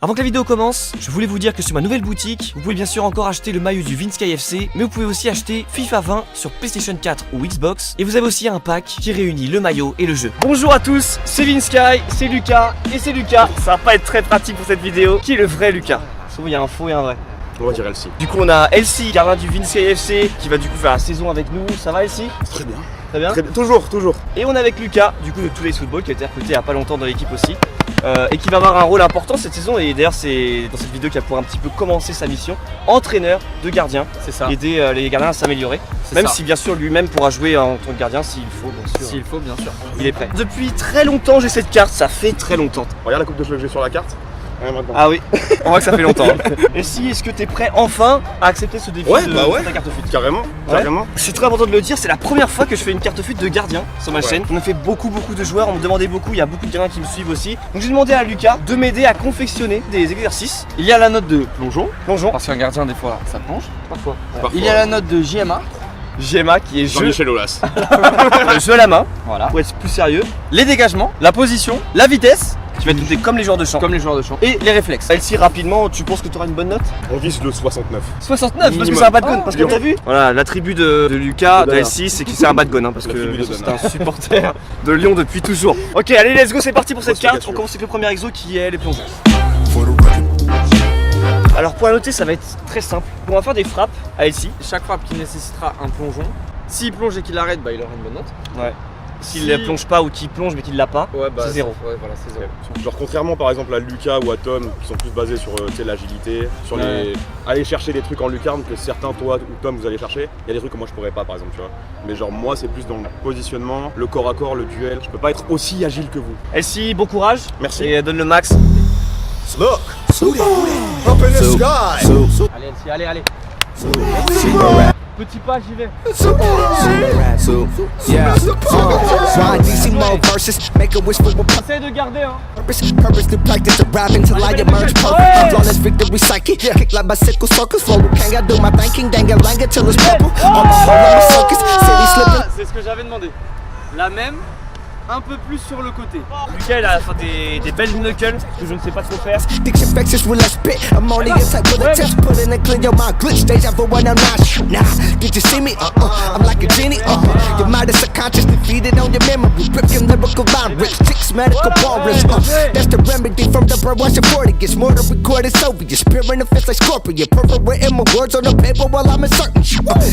Avant que la vidéo commence, je voulais vous dire que sur ma nouvelle boutique, vous pouvez bien sûr encore acheter le maillot du Vinsky FC, mais vous pouvez aussi acheter FIFA 20 sur PlayStation 4 ou Xbox, et vous avez aussi un pack qui réunit le maillot et le jeu. Bonjour à tous, c'est Vinsky, c'est Lucas, et c'est Lucas. Ça va pas être très pratique pour cette vidéo. Qui est le vrai Lucas? Parce qu'il y a un faux et un vrai. On va dire Elsie. Du coup on a Elsie, gardien du Vinsky FC, qui va du coup faire la saison avec nous. Ça va Elsie? Très bien. Très bien. Très bien. Toujours. Et on est avec Lucas, du coup de Today's Football, qui a été recruté il y a pas longtemps dans l'équipe aussi. Et qui va avoir un rôle important cette saison, et d'ailleurs c'est dans cette vidéo qu'il va pouvoir un petit peu commencer sa mission, entraîneur de gardien, c'est ça, aider les gardiens à s'améliorer, même si bien sûr lui-même pourra jouer en tant que gardien s'il faut, bien sûr. S'il faut, bien sûr. Il est prêt. Depuis très longtemps j'ai cette carte, ça fait très longtemps. Regarde la coupe de cheveux que j'ai sur la carte. Ah oui, on voit que ça fait longtemps. Et si, est-ce que tu es prêt enfin à accepter ce défi de ta carte fut? Carrément. C'est très important de le dire, c'est la première fois que je fais une carte fut de gardien sur ma chaîne. On a fait beaucoup de joueurs, on me demandait beaucoup, il y a beaucoup de gardiens qui me suivent aussi. Donc j'ai demandé à Lucas de m'aider à confectionner des exercices. Il y a la note de plongeon, parce qu'un gardien des fois ça plonge, parfois. Il y a la note de JMA qui est jeu, Jean-Michel Aulas. le jeu à la main, voilà, pour être plus sérieux. Les dégagements, la position, la vitesse, Tu vas noter comme les joueurs de champ. Et les réflexes. Elsie, rapidement, tu penses que tu auras une bonne note? On vise le 69. 69 parce que c'est un bad gun, parce que Lyon. t'as vu? Voilà, l'attribut de Lucas, de Elsie, c'est que c'est un bad gun, parce que L'attribut de c'est Donna. un supporter de Lyon depuis toujours. Ok, allez, let's go, c'est parti pour cette Grosse carte. ligature. On commence avec le premier exo qui est les plongeons. Alors pour la noter, ça va être très simple. On va faire des frappes à Elsie. Chaque frappe qui nécessitera un plongeon, s'il plonge et qu'il arrête, bah il aura une bonne note. Ouais. S'il ne plonge pas ou qu'il plonge mais qu'il l'a pas, Ouais, bah c'est 0. Ouais, voilà, c'est 0. Genre contrairement par exemple à Lucas ou à Tom qui sont plus basés sur l'agilité, sur les aller chercher des trucs en lucarne que certains toi ou Tom vous allez chercher, il y a des trucs que moi je pourrais pas par exemple, tu vois. Mais genre moi c'est plus dans le positionnement, le corps à corps, le duel, je peux pas être aussi agile que vous. Elsie, bon courage. Merci. Et donne le max. Look, up in the sky. Allez Elsie, allez. Petit pas, j'y vais. DC mode versus make a wish for a Essaye de garder, hein. purpose to practice arrive until I emerge perfect. Flawless victory psychic, kick like bicycle circus. Flow, can't I do my thinking, dang it, lang it till it's purple. On the whole of the circus, city slipping. C'est ce que j'avais demandé. La même, un peu plus sur le côté. Lucas il a fait des belles knuckles que je ne sais pas trop faire. Diction vexes when I spit. I'm only a type with a test, put in a clear your mind glitch. Deja vu when I'm not. Nah, did you see me? I'm like a genie. Your mind is subconscious, defeated on your memory. Ripping lyrical line, rich chicks, medical ballers. That's the remedy from the Russian 40. Gets more to recorded Soviet. Spearing the fist like Scorpion. Perfect written my words on the paper while I'm inserting.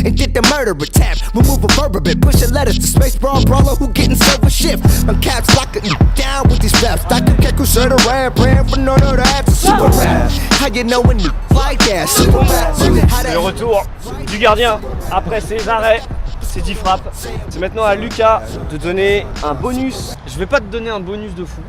And get the murderer tab. Remove a verb a bit. Pushing letters to space brawl brawler who getting silver shift. My caps locking down with these raps. I can get consider rap, praying for none of that. Super rap. How you know when you like that? Super rap. C'est le retour du gardien après ses arrêts, ses 10 frappes. C'est maintenant à Lucas de donner un bonus. Je vais pas te donner un bonus de fou,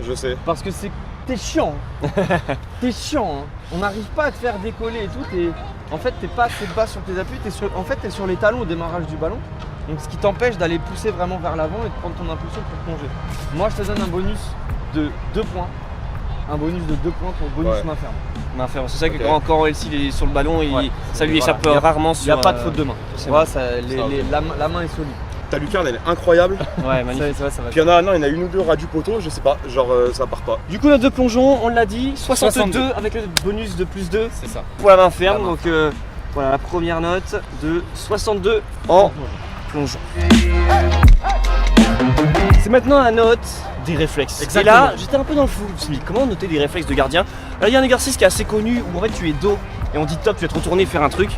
Je sais. parce que t'es chiant. T'es chiant, hein. On n'arrive pas à te faire décoller et tout. En fait, t'es pas assez bas sur tes appuis. T'es sur les talons au démarrage du ballon. Donc ce qui t'empêche d'aller pousser vraiment vers l'avant et de prendre ton impulsion pour plonger. Moi je te donne un bonus de 2 points. Un bonus de 2 points pour bonus main ferme. Main ferme. C'est ça que Ok. quand Elsie est sur le ballon, ça lui échappe Voilà. rarement Il sur. n'y a pas de faute de main. c'est Voilà, bon. la main est solide. Ta lucarne elle est incroyable. Ouais, magnifique. Ça va. Puis il y en a une ou deux ras du poteau, je sais pas, genre ça part pas. Du coup, notre 2 plongeons, on l'a dit, 62 avec le bonus de plus 2 C'est ça. pour la main ferme. La main Donc voilà la première note de 62 en plongeon. C'est maintenant la note des réflexes. Exactement. Et là, j'étais un peu dans le flou. Je me suis dit, comment noter des réflexes de gardien? Alors, il y a un exercice qui est assez connu où en fait tu es dos et on dit top, tu vas te retourner et faire un truc.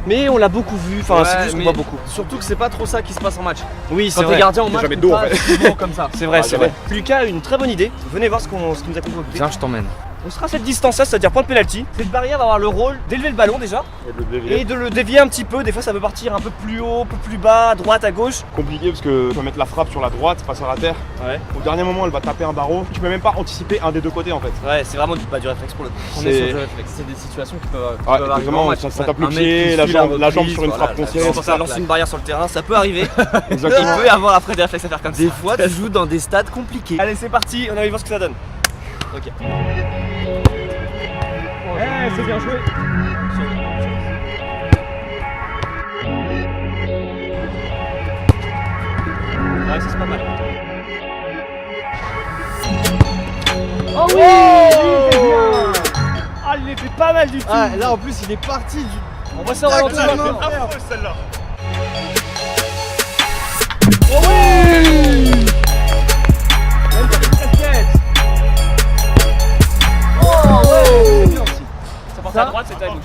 Mais on l'a beaucoup vu, enfin c'est juste qu'on voit beaucoup. Surtout que c'est pas trop ça qui se passe en match. Oui, c'est Quand t'es vrai. gardien en match, jamais t'es dos, pas en fait. souvent comme ça. C'est vrai, Ah, c'est c'est vrai. Lucas a une très bonne idée. Venez voir ce qu'il nous a concocté. Viens, je t'emmène. On sera à cette distance-là, c'est-à-dire point de pénalty. Cette barrière va avoir le rôle d'élever le ballon déjà Et le dévier. et de le dévier un petit peu. Des fois, ça peut partir un peu plus haut, un peu plus bas, à droite, à gauche. Compliqué parce que tu vas mettre la frappe sur la droite, passer à la terre. Ouais. Au dernier moment, elle va taper un barreau. Tu peux même pas anticiper un des deux côtés en fait. Ouais, c'est vraiment du réflexe pour le coup. On C'est- est sur le réflexe. C'est des situations qui peuvent Ouais, arriver en exactement, match. ça tape le Un mec pied, qui la suit jambe reprise, sur une voilà, frappe la- foncière. Quand ça lance une barrière sur le terrain, ça peut arriver. Exactement. Il peut y avoir après des réflexes à faire comme ça. Des fois, tu joues dans des stades compliqués. Allez, c'est parti, on va aller voir ce que ça donne. Ok. C'est bien joué. Ouais, ça c'est pas mal. Oh oui, c'est bien. les fait pas mal du tout. Ah, là en plus il est parti du. On va s'en ralentir un peu. Affreuse celle-là. Oh oui. Même pas de casquette. Oh ouais, c'est bien aussi. Ça part à droite, c'est à gauche.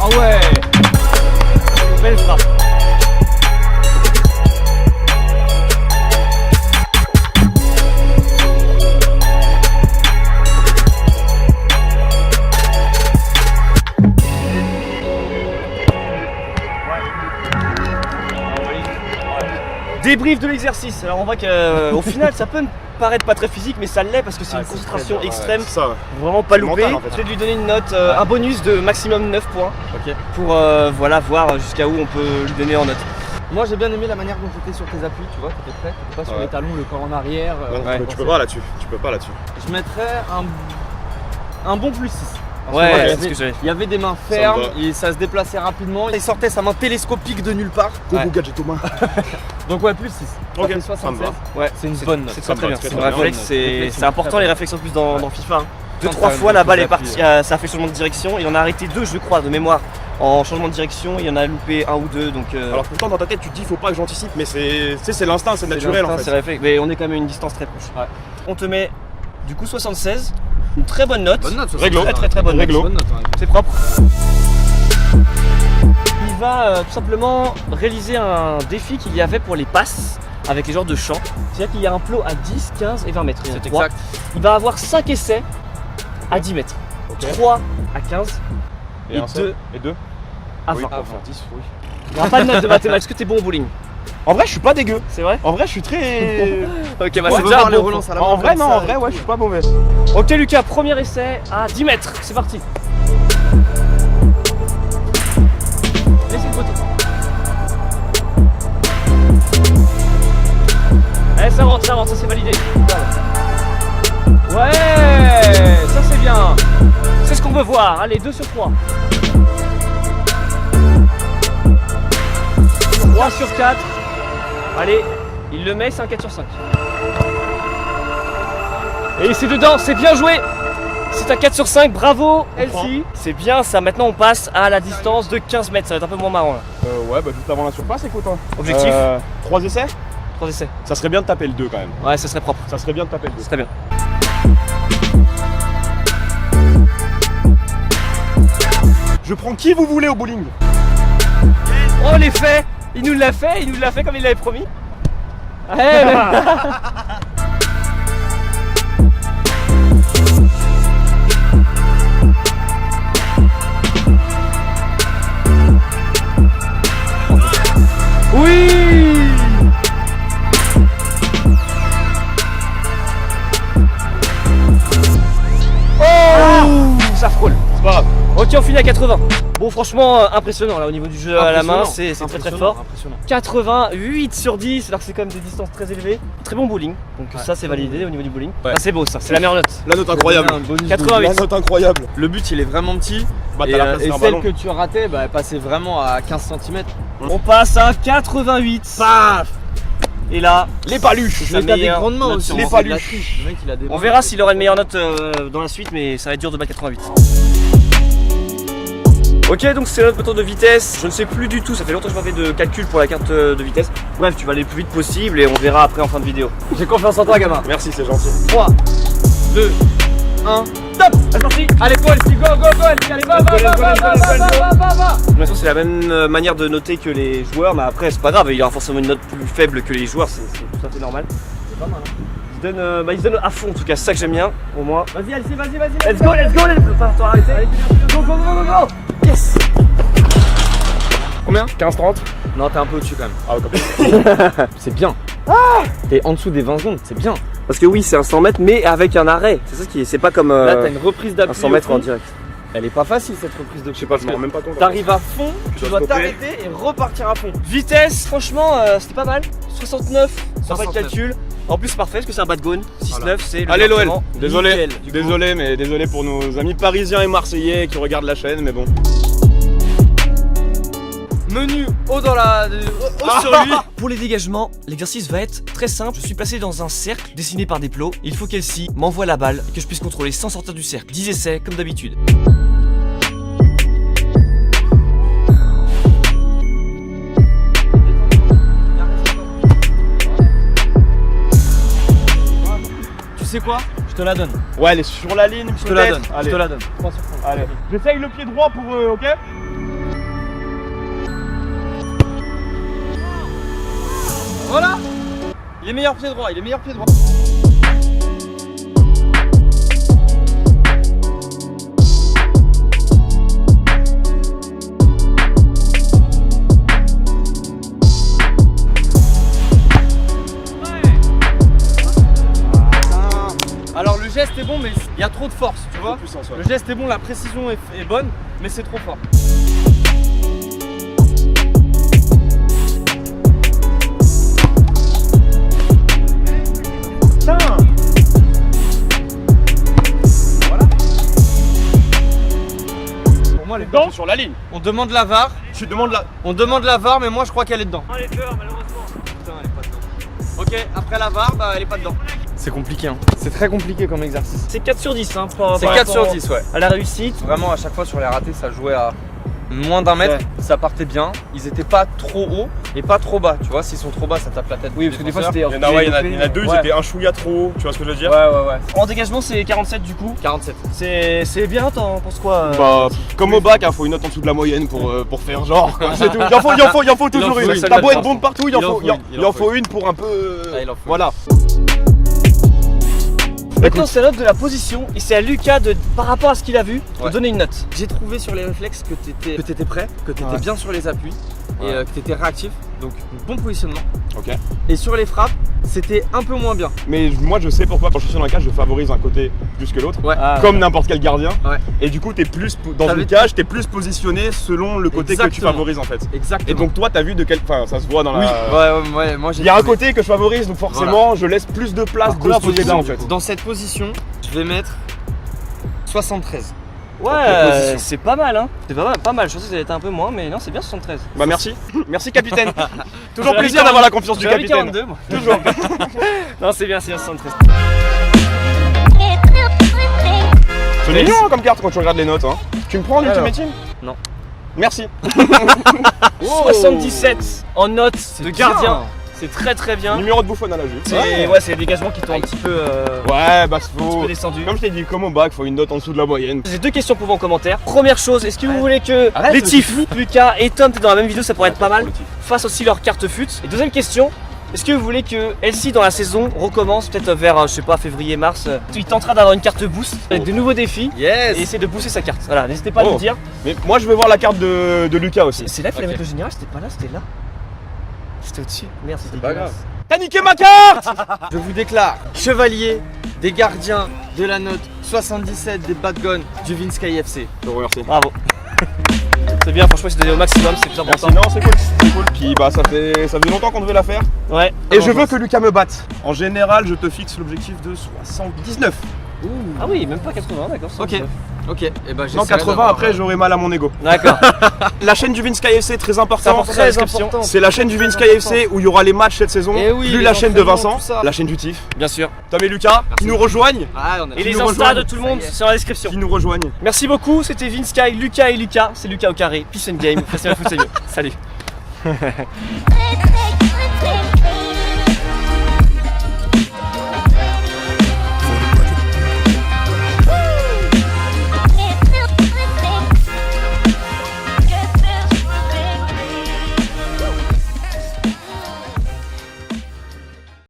Ah ouais. Belle frappe. Débrief de l'exercice. Alors on voit qu'au final ça peut paraître pas très physique mais ça l'est parce que c'est une concentration extrême. C'est ça. Vraiment pas loupé. mental, en fait. Je vais lui donner une note, un bonus de maximum 9 points. Ok. Pour voilà, voir jusqu'à où on peut lui donner en note. Moi j'ai bien aimé la manière dont tu étais sur tes appuis, tu vois, t'étais prêt, t'étais pas sur Ouais. les talons, le corps en arrière. Non, tu peux pas là-dessus. Tu peux pas là-dessus. Je mettrais un bon plus 6. Parce que Ouais, voilà, c'est ce que j'avais. il y avait des mains me fermes, va. et ça se déplaçait rapidement. Il sortait sa main télescopique de nulle part. Gogo gadget aux mains. Donc ouais, plus 6. Ok, Ça fait ça me 76. va. Ouais, C'est une bonne note. c'est Ça très me bien. va, C'est très un bien. réflexe, c'est important les réflexes en plus dans FIFA. Hein. 2-3 fois la balle est partie, ça a fait changement de direction. Il en a arrêté 2 je crois de mémoire en changement de direction. Il y en a loupé 1 ou 2 donc. Alors pourtant dans ta tête tu te dis faut pas que j'anticipe mais c'est l'instinct, c'est naturel en C'est fait. réflexe, mais on est quand même à une distance très proche. Ouais. On te met du coup 76, une très bonne note. Bonne note, Réglo. Très bonne Réglo. note. C'est propre. Il va tout simplement réaliser un défi qu'il y avait pour les passes avec les genres de champs. C'est-à-dire qu'il y a un plot à 10, 15 et 20 mètres. Il y en a C'est trois. exact. Il va avoir 5 essais à 10 mètres. Ok. 3 à 15 et un seul. 2 Et 2 à 20. Oui, pour faire 10, oui. Il n'y aura pas de note de mathématiques. Est-ce que t'es bon au bowling? En vrai je suis pas dégueu. C'est vrai? En vrai je suis très. Ok, bah On c'est veut déjà voir un les bon relances à la En main vrai comme non, ça, en vrai et ouais tout. je suis pas mauvais. point. Ok Lucas, premier essai à 10 mètres. C'est parti. Laissez le côté. Allez, ça rentre, ça c'est validé. Ouais, ça c'est bien. C'est ce qu'on veut voir. Allez, 2 sur 3. 3 sur 4. Allez, il le met, c'est un 4 sur 5. Et c'est dedans, c'est bien joué. C'est un 4 sur 5, bravo Elsie. C'est bien ça, maintenant on passe à la distance de 15 mètres, ça va être un peu moins marrant là. Ouais bah juste avant la surface écoute hein. Objectif 3 essais. 3 essais. Ça serait bien de taper le 2 quand même. Ouais, ça serait propre, Ça serait bien de taper le 2. c'est très bien. Je prends qui vous voulez au bowling. Oh l'effet, il nous l'a fait comme il l'avait promis. Ouais, oui. Oh, ça frôle. C'est pas grave. Ok, on finit à 80. Bon, franchement, impressionnant là au niveau du jeu à la main, Impressionnant. c'est très très Impressionnant, fort. impressionnant. 88 sur 10, alors que c'est quand même des distances très élevées. Très bon bowling, donc ça c'est validé au niveau du bowling. Ah, c'est beau ça, c'est la meilleure note. La note incroyable. Un bonus 88. La note incroyable. Le but il est vraiment petit. Bah et t'as la place et d'un celle ballon. que tu as ratée, bah, elle passait vraiment à 15 cm. On passe à 88. Paf. Et là, Les paluches. sa Mais t'as des meilleure grandes mains note aussi. sur Les c'est dix. de la paluches. triche. Le mec, il a des On mains. verra s'il aura une meilleure note dans la suite, mais ça va être dur de battre 88. Ok, donc c'est notre bouton de vitesse. Je ne sais plus du tout, ça fait longtemps que je m'en fais de calcul pour la carte de vitesse. Bref, tu vas aller le plus vite possible et on verra après en fin de vidéo. J'ai confiance en toi, gamin. Merci c'est gentil. 3, 2, 1, top. C'est parti. Allez, Paul, go, go, go, allez, va, va, va, va, va, va. De toute façon, c'est la même manière de noter que les joueurs, mais après, c'est pas grave, il y aura forcément une note plus faible que les joueurs, c'est tout à fait normal. C'est pas mal. Ils se donnent à fond, en tout cas, c'est ça que j'aime bien, au moins. Vas-y, Alcy, vas-y. Let's go, pas toi arrêter. Go, go, go, go, go. Yes. Combien 15-30. Non, t'es un peu au-dessus quand même. Ah ouais, quand même. C'est bien. T'es en dessous des 20 secondes, c'est bien. Parce que oui, c'est un 100 mètres, mais avec un arrêt. C'est ça qui est, c'est pas comme Là, t'as une reprise d'appui. un 100 mètres au en fond. direct. Elle est pas facile cette reprise de Je sais pas, je m'en rends même pas compte. T'arrives à fond, tu dois dois stopper. t'arrêter et repartir à fond. Vitesse, franchement, c'était pas mal. 69, sans pas de 69. calcul. En plus, c'est parfait parce que c'est un bas de gone. 6-9, c'est le Allez l'OL. versement Désolé. nickel, du coup. Désolé mais désolé pour nos amis parisiens et marseillais qui regardent la chaîne mais bon. menu haut dans la. Haut sur lui. Pour les dégagements, l'exercice va être très simple. Je suis placé dans un cercle dessiné par des plots. Il faut qu'Elsie m'envoie la balle et que je puisse contrôler sans sortir du cercle. 10 essais comme d'habitude. Tu sais quoi? Je te la donne. Ouais, elle est sur la ligne. Je te la donne. Je te la donne. Allez. J'essaye le pied droit pour ok. Voilà. Il est meilleur pied droit. Il est meilleur pied droit. Alors le geste est bon mais il y a trop de force, tu vois. Puissance, ouais. Le geste est bon, la précision est bonne, mais c'est trop fort. Putain. Voilà. Pour moi, elle est dedans. Sur la ligne. On demande la VAR. Tu demandes la. On demande la VAR, mais moi je crois qu'elle est dedans. Oh, les fleurs, malheureusement. Putain, elle est pas dedans. Ok, après la VAR, bah elle est pas dedans. C'est compliqué, hein. C'est très compliqué comme exercice. C'est 4 sur 10 hein, C'est 4 sur 10, ouais. à la réussite. Vraiment, à chaque fois sur les ratés, ça jouait à moins d'un mètre. Ouais. Ça partait bien. Ils étaient pas trop hauts et pas trop bas. Tu vois, s'ils sont trop bas, ça tape la tête. Oui, parce que des fois c'était. Il y en a deux, ils étaient un chouïa trop haut. Tu vois ce que je veux dire? Ouais. En dégagement, c'est 47 du coup. 47. C'est bien, t'en penses quoi Bah, comme au bac, il faut une note en dessous de la moyenne pour faire genre. C'est tout. Il en faut toujours faut une. une. T'as beau être bon partout, il Il en en faut une pour un peu. Ah, il en faut Voilà. Maintenant, c'est la note de la position et c'est à Lucas de, par rapport à ce qu'il a vu, de Ouais. donner une note. J'ai trouvé sur les réflexes que t'étais prêt, que t'étais Ouais. bien sur les appuis et Ouais. que t'étais réactif. Donc bon positionnement. Ok. Et sur les frappes, c'était un peu moins bien. Mais moi, je sais pourquoi quand je suis dans la cage, je favorise un côté plus que l'autre. Ouais. Comme n'importe quel gardien. Ouais. Et du coup, t'es plus dans T'avais- une cage, t'es plus positionné selon le côté que tu Exactement. favorises en fait. Exactement. Et donc toi, t'as vu de quel. Enfin, ça se voit dans la. Oui. Ouais, moi j'ai. Il y a un côté que je favorise, donc forcément, je laisse plus de place de ce côté-là en fait. Dans cette position, je vais mettre 73. Ouais, position. c'est pas mal, hein. C'est pas mal. Je pensais que ça allait être un peu moins, mais non, c'est bien 73. Bah merci. Merci capitaine. Toujours J'avais plaisir 42, d'avoir la confiance du J'avais capitaine. 42, moi. Toujours. Non, c'est bien 73. C'est mignon hein, comme carte quand tu regardes les notes. Hein. Tu me prends en Alors. Ultimate Team? Non. Merci. 77 en note de bien. gardien. C'est très très bien. Numéro de bouffon à la vue. C'est ouais, c'est les dégagements qui t'ont un petit peu, Ouais, bah un petit faut. peu descendu. Comme je t'ai dit, comme au bac, faut une note en dessous de la moyenne. J'ai deux questions pour vous en commentaire. Première chose, est-ce que vous voulez que Arrête, les le Tifs, Lucas et Tom, peut-être dans la même vidéo, ça pourrait être pas mal, fassent aussi leur carte fut? Et deuxième question, est-ce que vous voulez que Elsie dans la saison recommence peut-être vers, je sais pas, février-mars, il tentera d'avoir une carte boost avec de nouveaux défis Yes. et essayer de booster sa carte. Voilà, n'hésitez pas à Oh. nous dire. Mais moi, je veux voir la carte de Lucas aussi. C'est là qu'il fallait Ok. mettre le général, c'était pas là, c'était là. C'était au-dessus. Merde, c'était pas dégueulasse. T'as niqué ma carte! Je vous déclare chevalier des gardiens de la note 77 des Bad Guns du Vince KFC. Je te remercie. Bravo. C'est bien, franchement, c'est donné au maximum, c'est plus important. Merci, non, c'est cool. C'est cool. Puis bah, ça faisait longtemps qu'on devait la faire. Ouais. Et je veux que Lucas me batte. En général, je te fixe l'objectif de 79. Ah oui, même pas 80, d'accord. Ok. Ok. Et ben Non, 80, après, j'aurai mal à mon ego. D'accord. La chaîne du Vince KFC, très C'est important. important, la description. C'est la chaîne du Vince KFC où il y aura les matchs cette saison. Eh oui, plus les la chaîne de entraînements, Vincent, tout ça. la chaîne du Tif. Bien sûr. Tom et Lucas, qui nous rejoignent. Ah, on a Et les nous Insta rejoignent. de tout le monde, Ça y est. c'est dans la description. Qui nous rejoignent. Merci beaucoup, c'était Vince Sky, Lucas et Lucas. C'est Lucas au carré. Peace and game. Festival Foot, c'est mieux. Salut.